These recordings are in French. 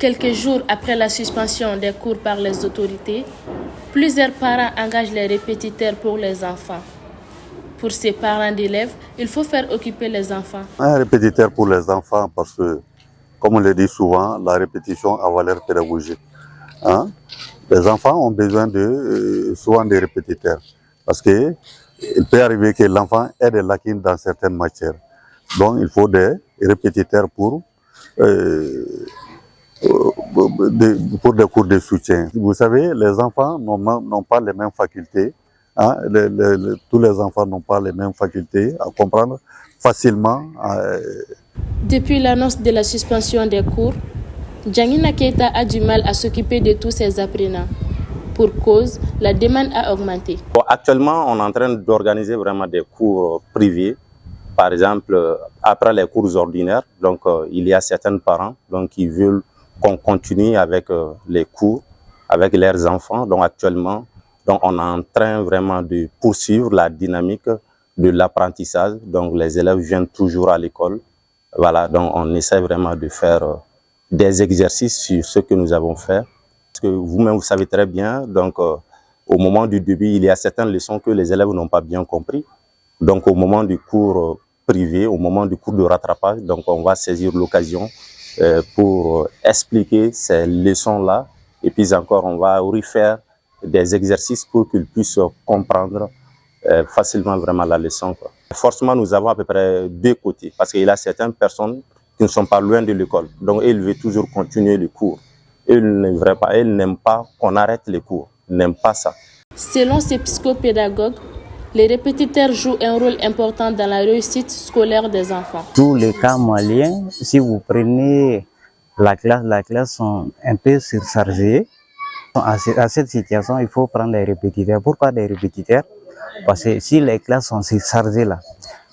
Quelques jours après la suspension des cours par les autorités, plusieurs parents engagent les répétiteurs pour les enfants. Pour ces parents d'élèves, il faut faire occuper les enfants. Un répétiteur pour les enfants parce que, comme on le dit souvent, la répétition a valeur pédagogique. Hein? Les enfants ont besoin souvent de répétiteurs parce que il peut arriver que l'enfant ait des lacunes dans certaines matières. Donc, il faut des répétiteurs pour des cours de soutien. Vous savez, les enfants n'ont pas les mêmes facultés. Hein? Tous les enfants n'ont pas les mêmes facultés à comprendre facilement. Depuis l'annonce de la suspension des cours, Djangina Keita a du mal à s'occuper de tous ses apprenants. Pour cause, la demande a augmenté. Actuellement, on est en train d'organiser vraiment des cours privés. Par exemple, après les cours ordinaires, donc il y a certains parents qui veulent qu'on continue avec les cours avec leurs enfants. Donc actuellement, on est en train vraiment de poursuivre la dynamique de l'apprentissage. Donc les élèves viennent toujours à l'école. Voilà, donc on essaie vraiment de faire des exercices sur ce que nous avons fait. Parce que vous-même, vous savez très bien, donc au moment du début, il y a certaines leçons que les élèves n'ont pas bien compris. Donc au moment du cours privé, au moment du cours de rattrapage, donc on va saisir l'occasion pour expliquer ces leçons-là. Et puis encore, on va refaire des exercices pour qu'ils puissent comprendre facilement vraiment la leçon, quoi. Forcément, nous avons à peu près deux côtés, parce qu'il y a certaines personnes qui ne sont pas loin de l'école. Donc, ils veulent toujours continuer les cours. Ils n'aiment pas qu'on arrête les cours. Ils n'aiment pas ça. Selon ces psychopédagogues, les répétiteurs jouent un rôle important dans la réussite scolaire des enfants. Tous les cas maliens, si vous prenez la classe sont un peu surchargées. À cette situation, il faut prendre des répétiteurs. Pourquoi des répétiteurs? Parce que si les classes sont surchargées là,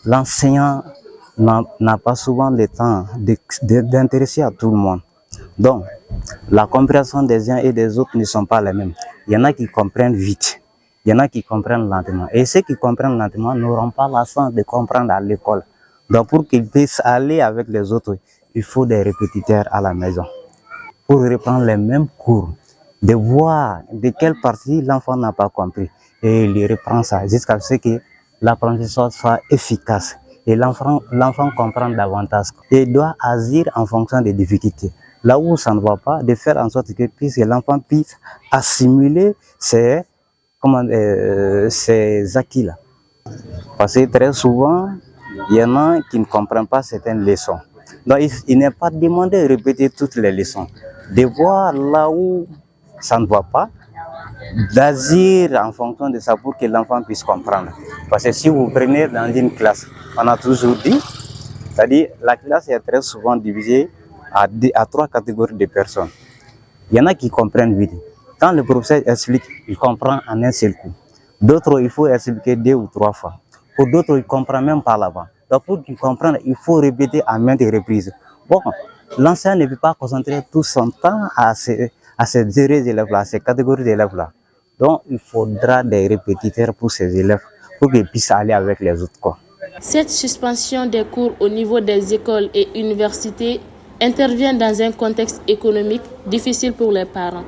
l'enseignant n'a pas souvent le temps d'intéresser à tout le monde. Donc, la compréhension des uns et des autres ne sont pas les mêmes. Il y en a qui comprennent vite. Il y en a qui comprennent lentement. Et ceux qui comprennent lentement n'auront pas la chance de comprendre à l'école. Donc, pour qu'ils puissent aller avec les autres, il faut des répétiteurs à la maison. Pour reprendre les mêmes cours, de voir de quelle partie l'enfant n'a pas compris. Et il reprend ça jusqu'à ce que l'apprentissage soit efficace. Et l'enfant comprend davantage. Et doit agir en fonction des difficultés. Là où ça ne va pas, de faire en sorte que l'enfant puisse assimiler ces acquis-là. Parce que très souvent, il y en a qui ne comprennent pas certaines leçons. Donc, il n'est pas demandé de répéter toutes les leçons. De voir là où ça ne va pas, d'agir en fonction de ça pour que l'enfant puisse comprendre. Parce que si vous prenez dans une classe, on a toujours dit, c'est-à-dire la classe est très souvent divisée à trois catégories de personnes. Il y en a qui comprennent vite. Quand le professeur explique, il comprend en un seul coup. D'autres, il faut expliquer 2 ou 3 fois. Pour d'autres, il ne comprend même pas l'avant. Donc pour qu'il comprenne, il faut répéter à maintes reprises. Bon, l'enseignant ne peut pas concentrer tout son temps à ces élèves-là, à ces catégories d'élèves-là. Donc il faudra des répétiteurs pour ces élèves, pour qu'ils puissent aller avec les autres, quoi. Cette suspension des cours au niveau des écoles et universités intervient dans un contexte économique difficile pour les parents.